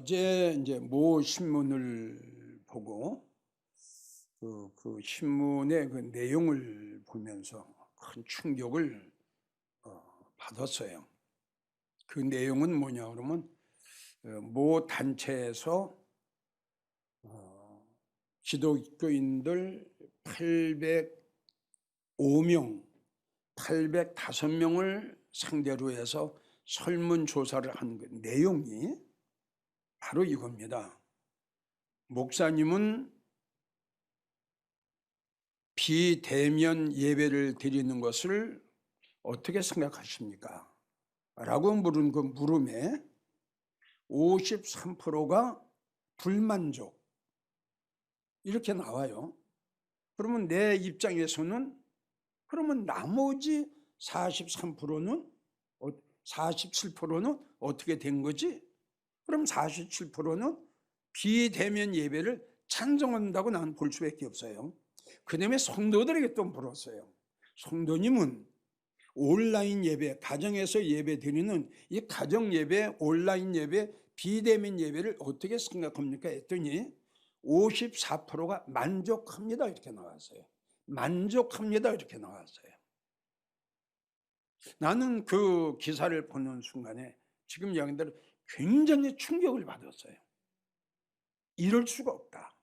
어제 이제 모 신문을 보고 그 신문의 그 내용을 보면서 큰 충격을 받았어요. 그 내용은 뭐냐 그러면 모 단체에서 기독교인들 805명, 805명을 상대로 해서 설문조사를 한 그 내용이 바로 이겁니다. 목사님은 비대면 예배를 드리는 것을 어떻게 생각하십니까? 라고 물은 그 물음에 53%가 불만족, 이렇게 나와요. 그러면 내 입장에서는 그러면 나머지 43%는 47%는 어떻게 된 거지? 그럼 47%는 비대면 예배를 찬성한다고 나는 볼 수밖에 없어요. 그 다음에 성도들에게 또 물었어요. 성도님은 온라인 예배, 가정에서 예배 드리는 이 가정 예배, 온라인 예배, 비대면 예배를 어떻게 생각합니까? 했더니 54%가 만족합니다, 이렇게 나왔어요. 만족합니다, 이렇게 나왔어요. 나는 그 기사를 보는 순간에 지금 이야기대로 굉장히 충격을 받았어요. 이럴 수가 없다.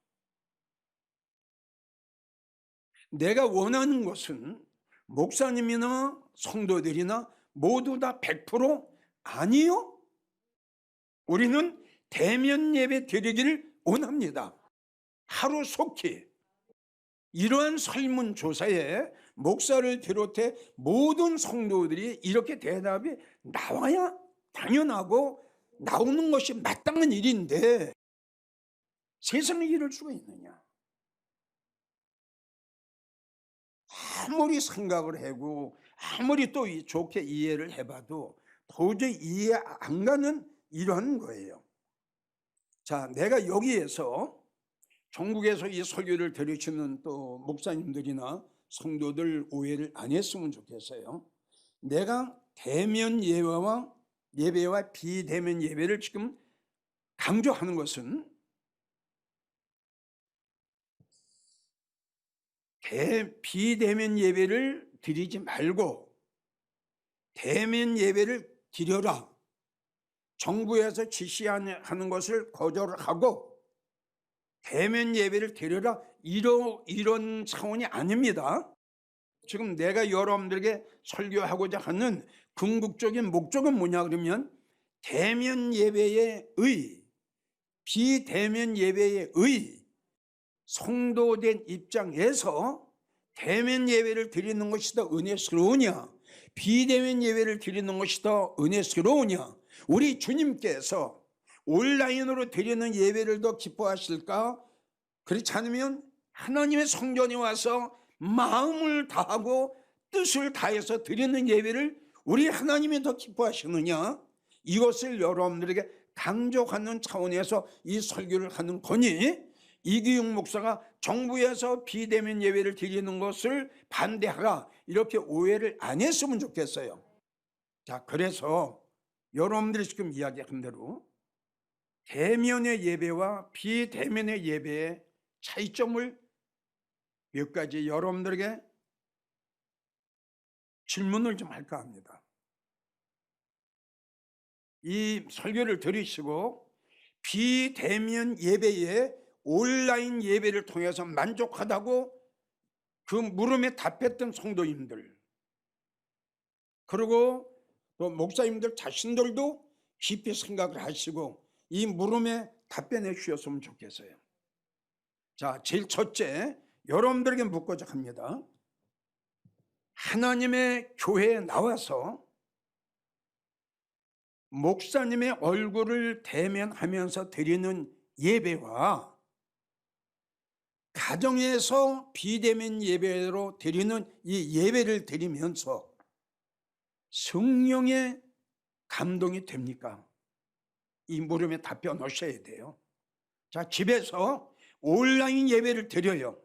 내가 원하는 것은 목사님이나 성도들이나 모두 다 100% 아니요. 우리는 대면 예배 드리기를 원합니다. 하루속히 이러한 설문조사에 목사를 비롯해 모든 성도들이 이렇게 대답이 나와야 당연하고 나오는 것이 마땅한 일인데 세상에 이럴 수가 있느냐. 아무리 생각을 하고 아무리 또 좋게 이해를 해봐도 도저히 이해 안 가는 이러한 거예요. 자, 내가 여기에서 전국에서 이 설교를 들으시는 또 목사님들이나 성도들 오해를 안 했으면 좋겠어요. 내가 대면 예배와 비대면 예배를 지금 강조하는 것은 비대면 예배를 드리지 말고 대면 예배를 드려라. 정부에서 지시하는 것을 거절하고 대면 예배를 드려라, 이런 차원이 아닙니다. 지금 내가 여러분들에게 설교하고자 하는 궁극적인 목적은 뭐냐 그러면 대면 예배의 비대면 예배의 성도된 입장에서 대면 예배를 드리는 것이 더 은혜스러우냐, 비대면 예배를 드리는 것이 더 은혜스러우냐, 우리 주님께서 온라인으로 드리는 예배를 더 기뻐하실까? 그렇지 않으면 하나님의 성전에 와서 마음을 다하고 뜻을 다해서 드리는 예배를 우리 하나님이 더 기뻐하시느냐? 이것을 여러분들에게 강조하는 차원에서 이 설교를 하는 거니, 이기용 목사가 정부에서 비대면 예배를 드리는 것을 반대하라, 이렇게 오해를 안 했으면 좋겠어요. 자, 그래서 여러분들이 지금 이야기한 대로 대면의 예배와 비대면의 예배의 차이점을 몇 가지 여러분들에게 질문을 좀 할까 합니다. 이 설교를 들으시고 비대면 예배에 온라인 예배를 통해서 만족하다고 그 물음에 답했던 성도님들, 그리고 또 목사님들 자신들도 깊이 생각을 하시고 이 물음에 답변해 주셨으면 좋겠어요. 자, 제일 첫째, 여러분들에게 묻고자 합니다. 하나님의 교회에 나와서 목사님의 얼굴을 대면하면서 드리는 예배와 가정에서 비대면 예배로 드리는 이 예배를 드리면서 성령의 감동이 됩니까? 이 물음에 답변 하셔야 돼요. 자, 집에서 온라인 예배를 드려요.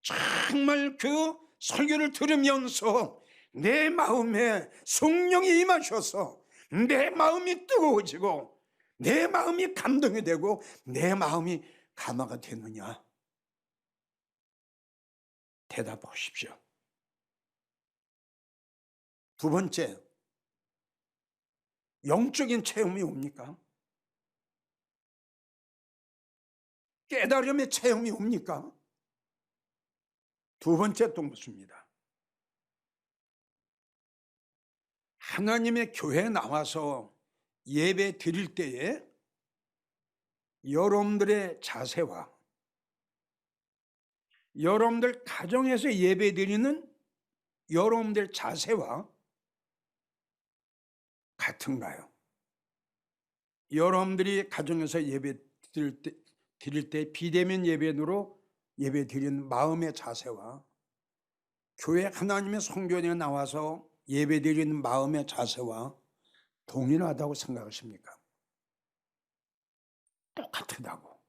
정말 그 설교를 들으면서 내 마음에 성령이 임하셔서 내 마음이 뜨거워지고 내 마음이 감동이 되고 내 마음이 감화가 되느냐? 대답하십시오. 두 번째, 영적인 체험이 옵니까? 깨달음의 체험이 옵니까? 두 번째 또 묻습니다. 하나님의 교회에 나와서 예배 드릴 때에 여러분들의 자세와 여러분들 가정에서 예배 드리는 여러분들 자세와 같은가요? 여러분들이 가정에서 예배 드릴 때 비대면 예배로 예배 드리는 마음의 자세와 교회 하나님의 성전에 나와서 예배 드리는 마음의 자세와 동일하다고 생각하십니까? 똑같다고.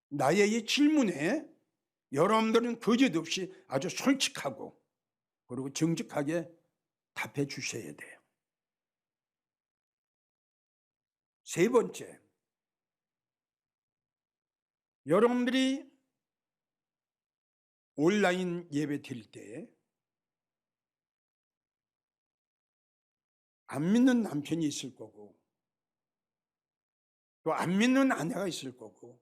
나의 이 질문에 여러분들은 거짓없이 아주 솔직하고 그리고 정직하게 답해 주셔야 돼요. 세 번째, 여러분들이 온라인 예배 드릴 때 안 믿는 남편이 있을 거고 또 안 믿는 아내가 있을 거고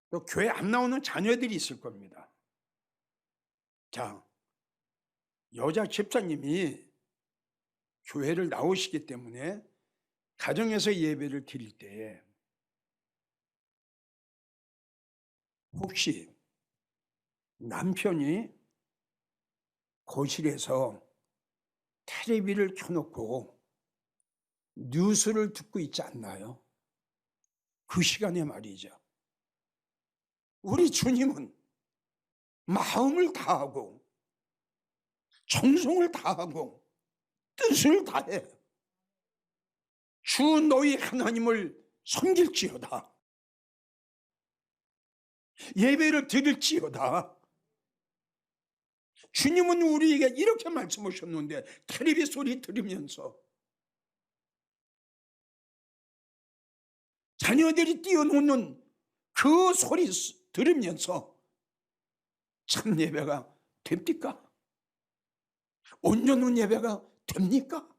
또 교회 안 나오는 자녀들이 있을 겁니다. 자, 여자 집사님이 교회를 나오시기 때문에 가정에서 예배를 드릴 때 혹시 남편이 거실에서 텔레비를 켜놓고 뉴스를 듣고 있지 않나요? 그 시간에 말이죠. 우리 주님은 마음을 다하고 정성을 다하고 뜻을 다해 주 너희 하나님을 섬길지어다. 예배를 드릴지어다. 주님은 우리에게 이렇게 말씀하셨는데 텔레비 소리 들으면서 자녀들이 뛰어노는 그 소리 들으면서 참 예배가 됩니까? 온전한 예배가 됩니까?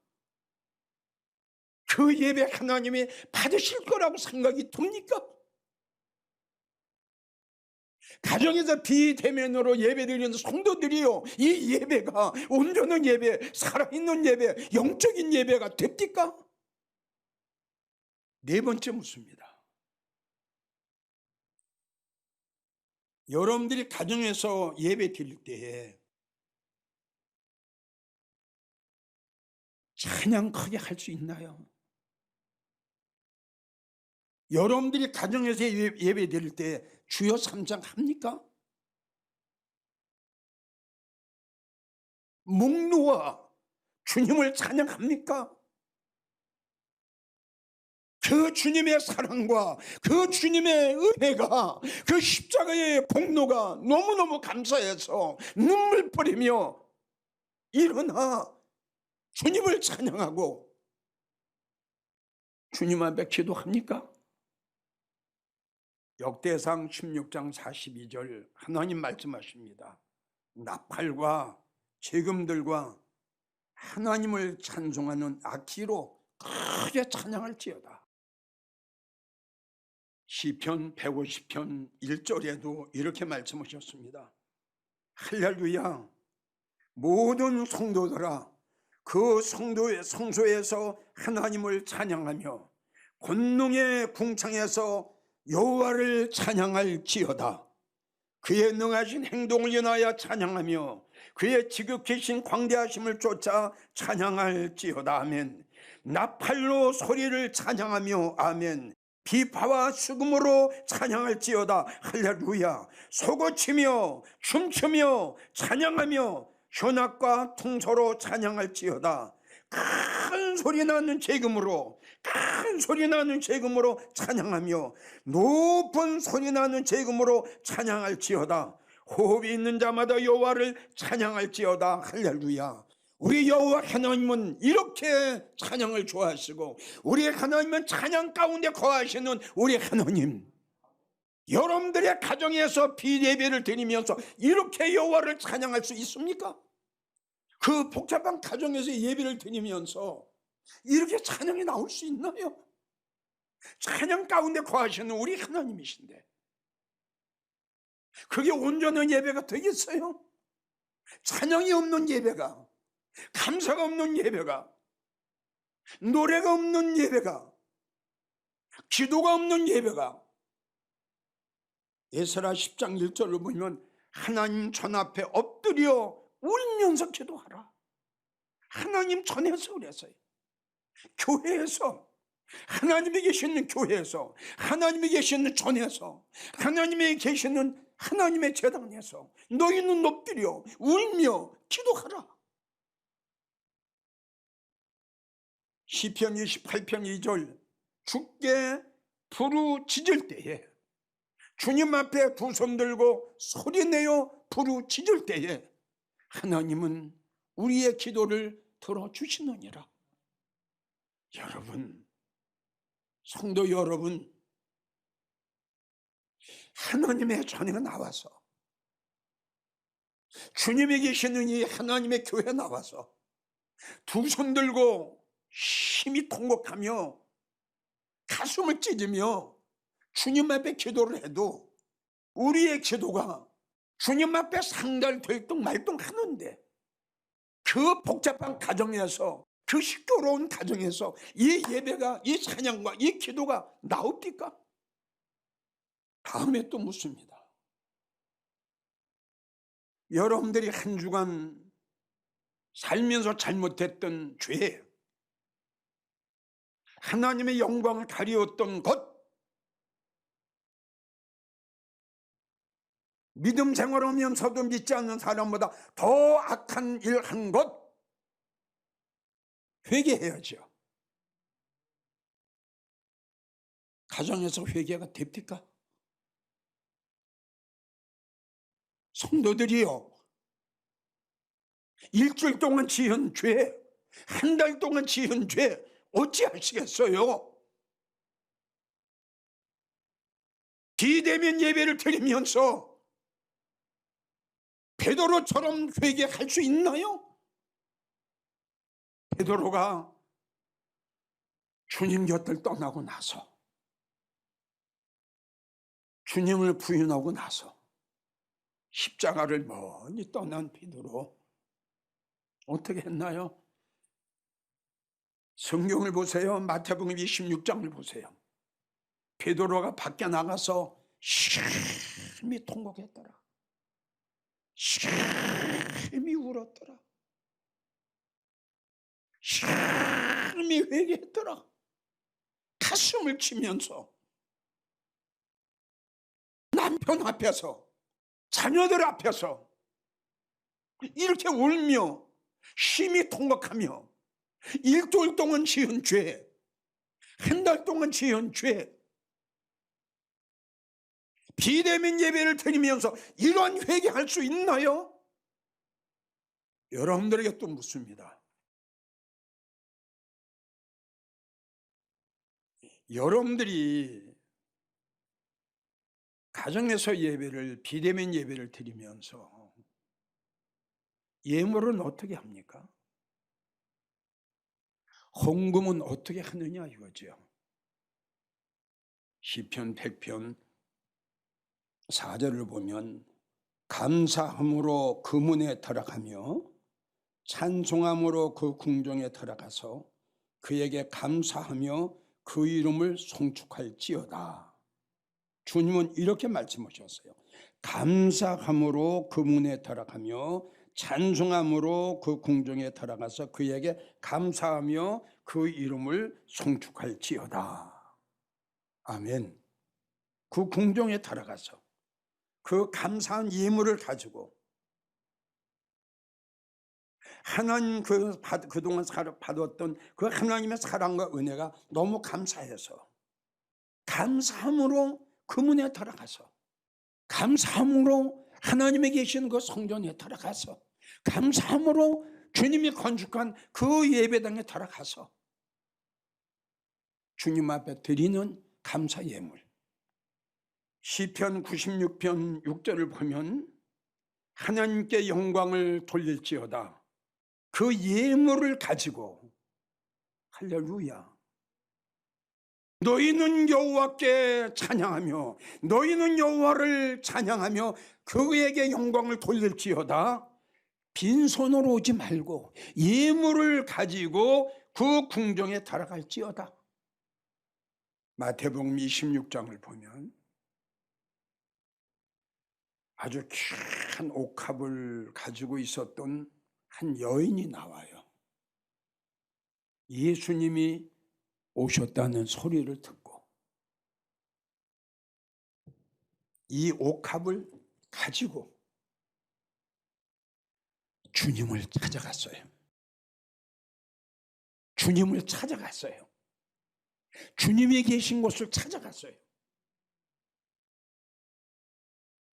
그 예배 하나님이 받으실 거라고 생각이 듭니까? 가정에서 비대면으로 예배드리는 성도들이요, 이 예배가 온전한 예배, 살아있는 예배, 영적인 예배가 됩니까? 네 번째 묻습니다. 여러분들이 가정에서 예배 드릴 때에 찬양 크게 할 수 있나요? 여러분들이 가정에서 예배 드릴 때 주여 3장 합니까? 목 놓아 주님을 찬양합니까? 그 주님의 사랑과 그 주님의 은혜가, 그 십자가의 복로가 너무너무 감사해서 눈물 뿌리며 일어나 주님을 찬양하고 주님 앞에 기도합니까? 역대상 16장 42절 하나님 말씀하십니다. 나팔과 재금들과 하나님을 찬송하는 악기로 크게 찬양할지어다. 시편 150편 1절에도 이렇게 말씀하셨습니다. 할렐루야, 모든 성도들아 그 성소에서 하나님을 찬양하며 권능의 궁창에서 여호와를 찬양할지어다. 그의 능하신 행동을 인하여 찬양하며 그의 지극히신 광대하심을 쫓아 찬양할지어다. 아멘. 나팔로 소리를 찬양하며 아멘. 비파와 수금으로 찬양할지어다. 할렐루야. 소고치며 춤추며 찬양하며 현악과 통소로 찬양할지어다. 큰 소리 나는 재금으로, 큰 소리 나는 재금으로 찬양하며 높은 소리 나는 재금으로 찬양할지어다. 호흡이 있는 자마다 여호와를 찬양할지어다. 할렐루야. 우리 여호와 하나님은 이렇게 찬양을 좋아하시고 우리 하나님은 찬양 가운데 거하시는 우리 하나님. 여러분들의 가정에서 비예배를 드리면서 이렇게 여호와를 찬양할 수 있습니까? 그 복잡한 가정에서 예배를 드리면서 이렇게 찬양이 나올 수 있나요? 찬양 가운데 거하시는 우리 하나님이신데 그게 온전한 예배가 되겠어요? 찬양이 없는 예배가, 감사가 없는 예배가, 노래가 없는 예배가, 기도가 없는 예배가. 에스라 10장 1절을 보면 하나님 전 앞에 엎드려 울면서 기도하라. 하나님 전에서 그랬어요. 교회에서, 하나님이 계시는 교회에서, 하나님이 계시는 전에서, 하나님이 계시는 하나님의 제단에서 너희는 엎드려 울며 기도하라. 시편 28편 2절 주께 부르짖을 때에, 주님 앞에 두 손 들고 소리내어 부르짖을 때에 하나님은 우리의 기도를 들어주시느니라. 여러분, 성도 여러분, 하나님의 전에 나와서, 주님이 계시는 이 하나님의 교회에 나와서 두 손 들고 심히 통곡하며 가슴을 찢으며 주님 앞에 기도를 해도 우리의 기도가 주님 앞에 상달될동 말동 하는데 그 복잡한 가정에서, 그 시끄러운 가정에서 이 예배가, 이 찬양과 이 기도가 나옵니까? 다음에 또 묻습니다. 여러분들이 한 주간 살면서 잘못했던 죄, 하나님의 영광을 가리웠던 것, 믿음 생활하면서도 믿지 않는 사람보다 더 악한 일 한 것, 회개해야죠. 가정에서 회개가 됩니까? 성도들이요, 일주일 동안 지은 죄, 한 달 동안 지은 죄 어찌하시겠어요? 비대면 예배를 드리면서 베드로처럼 회개할 수 있나요? 베드로가 주님 곁을 떠나고 나서, 주님을 부인하고 나서 십자가를 멀리 떠난 베드로 어떻게 했나요? 성경을 보세요. 마태복음 26장을 보세요. 베드로가 밖에 나가서 심히 통곡했더라. 심히 울었더라. 심히 회개했더라. 가슴을 치면서 남편 앞에서, 자녀들 앞에서 이렇게 울며 심히 통곡하며 일주일 동안 지은 죄, 한 달 동안 지은 죄, 비대면 예배를 드리면서 이런 회개할 수 있나요? 여러분들에게 또 묻습니다. 여러분들이 가정에서 예배를, 비대면 예배를 드리면서 예물은 어떻게 합니까? 헌금은 어떻게 하느냐 이거죠. 시편 100편 4절을 보면 감사함으로 그 문에 들어가며 찬송함으로 그 궁정에 들어가서 그에게 감사하며 그 이름을 송축할지어다. 주님은 이렇게 말씀하셨어요. 감사함으로 그 문에 들어가며 찬송함으로 그 궁정에 들어가서 그에게 감사하며 그 이름을 송축할지어다. 아멘. 그 궁정에 들어가서 그 감사한 예물을 가지고 하나님 그동안 받았던 그 하나님의 사랑과 은혜가 너무 감사해서 감사함으로 그 문에 들어가서, 감사함으로 하나님의 계신 그 성전에 들어가서, 감사함으로 주님이 건축한 그 예배당에 들어가서 주님 앞에 드리는 감사 예물. 시편 96편 6절을 보면 하나님께 영광을 돌릴지어다. 그 예물을 가지고 할렐루야. 너희는 여호와께 찬양하며 너희는 여호와를 찬양하며 그에게 영광을 돌릴지어다. 빈손으로 오지 말고 예물을 가지고 그 궁정에 들어갈지어다. 마태복음 26장을 보면 아주 귀한 옥합을 가지고 있었던 한 여인이 나와요. 예수님이 오셨다는 소리를 듣고 이 옥합을 가지고 주님을 찾아갔어요. 주님을 찾아갔어요. 주님이 계신 곳을 찾아갔어요.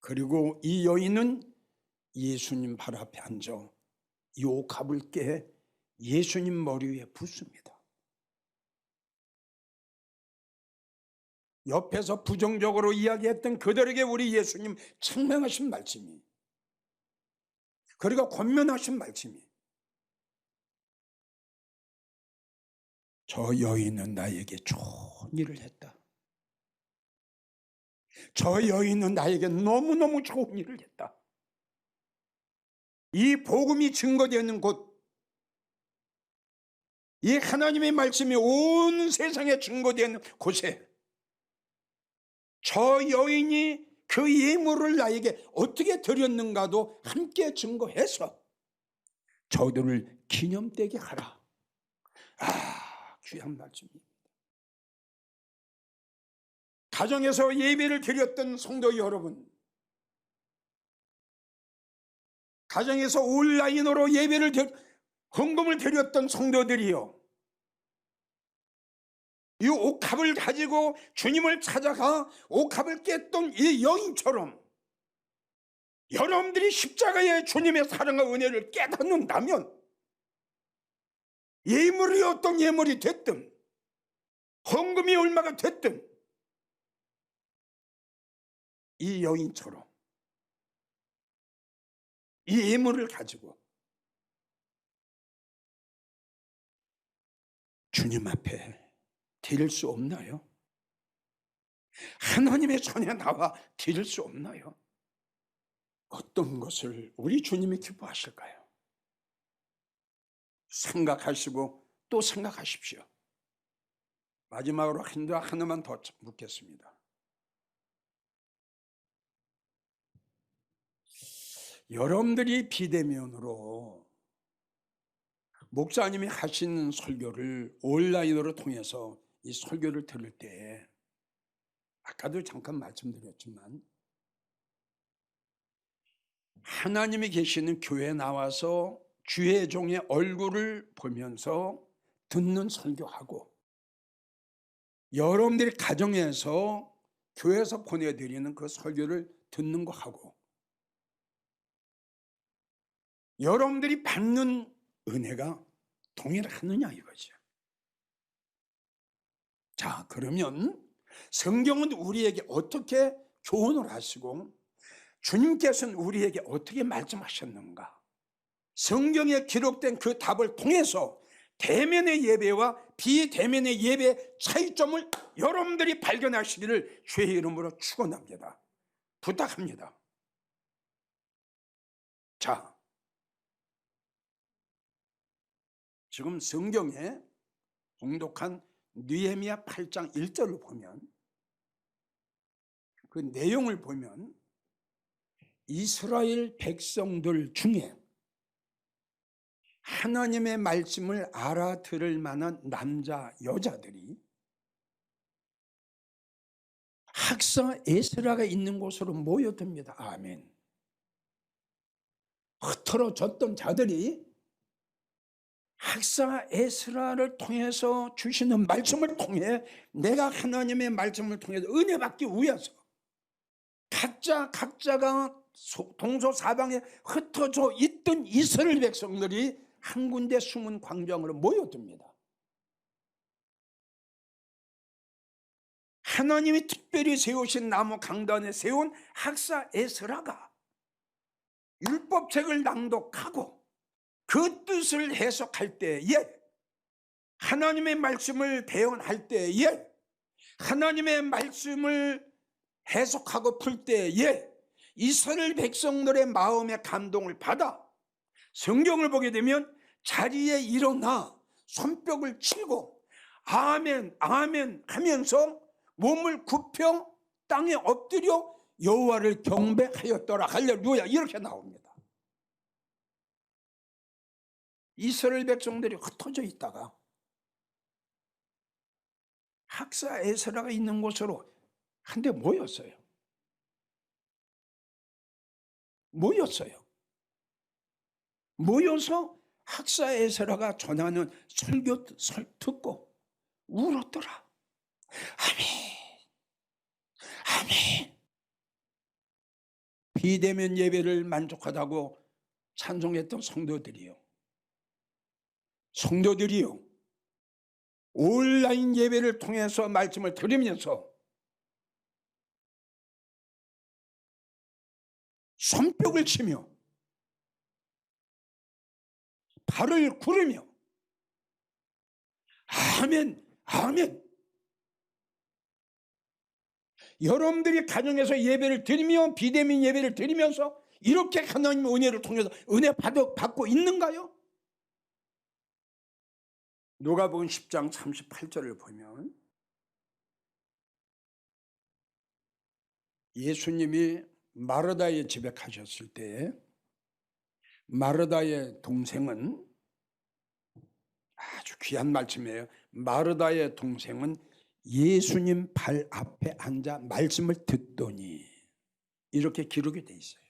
그리고 이 여인은 예수님 발 앞에 앉아 이 옥합을 깨 예수님 머리 위에 붓습니다. 옆에서 부정적으로 이야기했던 그들에게 우리 예수님 책망하신 말씀이, 그리고 권면하신 말씀이, 저 여인은 나에게 좋은 일을 했다. 저 여인은 나에게 너무너무 좋은 일을 했다. 이 복음이 증거되는 곳, 이 하나님의 말씀이 온 세상에 증거되는 곳에 저 여인이 그 예물을 나에게 어떻게 드렸는가도 함께 증거해서 저들을 기념되게 하라. 아, 귀한 말씀입니다. 가정에서 예배를 드렸던 성도 여러분, 가정에서 온라인으로 헌금을 드렸던 성도들이요, 이 옥합을 가지고 주님을 찾아가 옥합을 깼던 이 여인처럼 여러분들이 십자가의 주님의 사랑과 은혜를 깨닫는다면 예물이 어떤 예물이 됐든 헌금이 얼마가 됐든 이 여인처럼 이 예물을 가지고 주님 앞에 드릴 수 없나요? 하나님의 손에 나와 드릴 수 없나요? 어떤 것을 우리 주님이 기뻐하실까요? 생각하시고 또 생각하십시오. 마지막으로 하나만 더 묻겠습니다. 여러분들이 비대면으로 목사님이 하신 설교를 온라인으로 통해서 이 설교를 들을 때 아까도 잠깐 말씀드렸지만 하나님이 계시는 교회에 나와서 주의 종의 얼굴을 보면서 듣는 설교하고 여러분들이 가정에서 교회에서 보내드리는 그 설교를 듣는 거하고 여러분들이 받는 은혜가 동일하느냐 이거죠. 자, 그러면 성경은 우리에게 어떻게 교훈을 하시고 주님께서는 우리에게 어떻게 말씀하셨는가? 성경에 기록된 그 답을 통해서 대면의 예배와 비대면의 예배의 차이점을 여러분들이 발견하시기를 주의 이름으로 축원합니다. 부탁합니다. 자, 지금 성경에 봉독한 느헤미야 8장 1절을 보면 그 내용을 보면 이스라엘 백성들 중에 하나님의 말씀을 알아들을 만한 남자 여자들이 학사 에스라가 있는 곳으로 모여듭니다. 아멘. 흩어졌던 자들이 학사 에스라를 통해서 주시는 말씀을 통해 내가 하나님의 말씀을 통해서 은혜 받기 위해서 각자가 동서사방에 흩어져 있던 이스라엘 백성들이 한 군데 숨은 광장으로 모여듭니다. 하나님이 특별히 세우신 나무 강단에 세운 학사 에스라가 율법책을 낭독하고 그 뜻을 해석할 때에, 하나님의 말씀을 대언할 때에, 하나님의 말씀을 해석하고 풀 때에 이스라엘 백성들의 마음의 감동을 받아 성경을 보게 되면 자리에 일어나 손뼉을 치고 아멘 아멘 하면서 몸을 굽혀 땅에 엎드려 여호와를 경배하였더라 할렐루야 이렇게 나옵니다. 이스라엘 백성들이 흩어져 있다가 학사 에스라가 있는 곳으로 한데 모였어요. 모여서 학사 에스라가 전하는 설교 듣고 울었더라. 아멘. 비대면 예배를 만족하다고 찬송했던 성도들이요. 온라인 예배를 통해서 말씀을 들으면서 손뼉을 치며 발을 구르며 아멘 아멘. 여러분들이 가정에서 예배를 드리며 비대면 예배를 드리면서 이렇게 하나님의 은혜를 통해서 은혜 받고 있는가요? 누가복음 10장 38절을 보면 예수님이 마르다의 집에 가셨을 때 마르다의 동생은, 아주 귀한 말씀이에요. 마르다의 동생은 예수님 발 앞에 앉아 말씀을 듣더니, 이렇게 기록이 돼 있어요.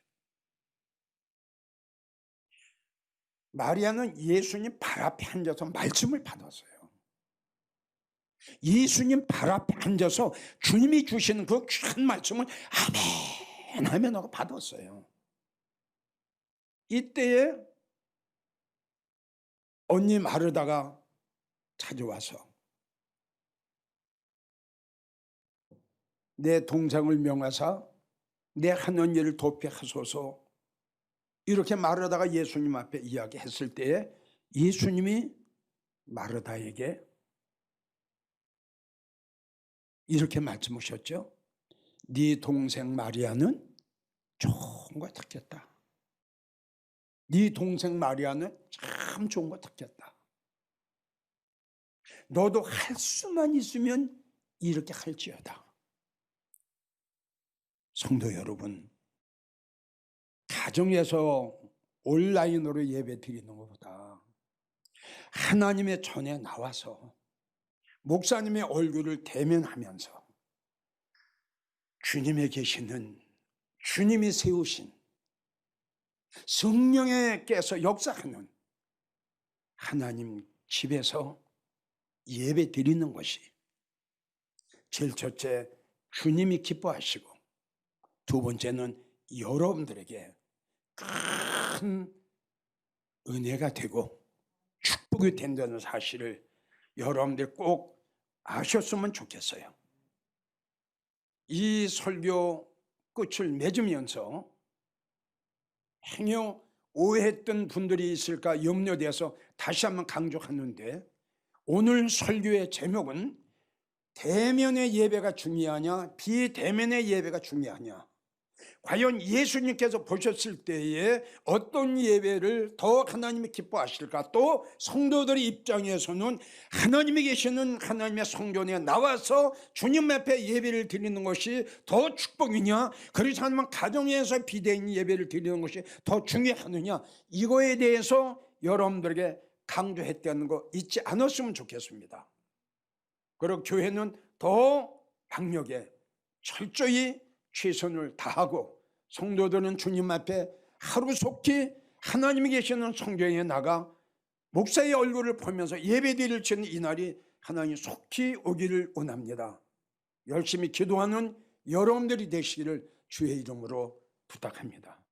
마리아는 예수님 발 앞에 앉아서 말씀을 받았어요. 예수님 발 앞에 앉아서 주님이 주시는 그 귀한 말씀을 아멘 아멘 하고 받았어요. 이때에 언니 마르다가 찾아와서 내 동생을 명하사 내 하는 일을 돕게 하소서, 이렇게 마르다가 예수님 앞에 이야기했을 때에 예수님이 마르다에게 이렇게 말씀하셨죠. 네 동생 마리아는 좋은 거 듣겠다. 네 동생 마리아는 참 좋은 거 듣겠다. 너도 할 수만 있으면 이렇게 할지어다. 성도 여러분, 가정에서 온라인으로 예배 드리는 것보다 하나님의 전에 나와서 목사님의 얼굴을 대면하면서 주님의 계시는, 주님이 세우신 성령께서 역사하는 하나님 집에서 예배 드리는 것이 제일 첫째 주님이 기뻐하시고, 두 번째는 여러분들에게 큰 은혜가 되고 축복이 된다는 사실을 여러분들 꼭 아셨으면 좋겠어요. 이 설교 끝을 맺으면서 행여 오해했던 분들이 있을까 염려돼서 다시 한번 강조하는데, 오늘 설교의 제목은 대면의 예배가 중요하냐 비대면의 예배가 중요하냐, 과연 예수님께서 보셨을 때에 어떤 예배를 더 하나님이 기뻐하실까, 또 성도들의 입장에서는 하나님이 계시는 하나님의 성전에 나와서 주님 앞에 예배를 드리는 것이 더 축복이냐, 그렇지 않으면 가정에서 비대면 예배를 드리는 것이 더 중요하느냐, 이거에 대해서 여러분들에게 강조했다는 거 잊지 않았으면 좋겠습니다. 그리고 교회는 더 강력하게 철저히 최선을 다하고, 성도들은 주님 앞에 하루속히 하나님이 계시는 성전에 나가 목사의 얼굴을 보면서 예배드릴 수 있는 이날이 하나님 속히 오기를 원합니다. 열심히 기도하는 여러분들이 되시기를 주의 이름으로 부탁합니다.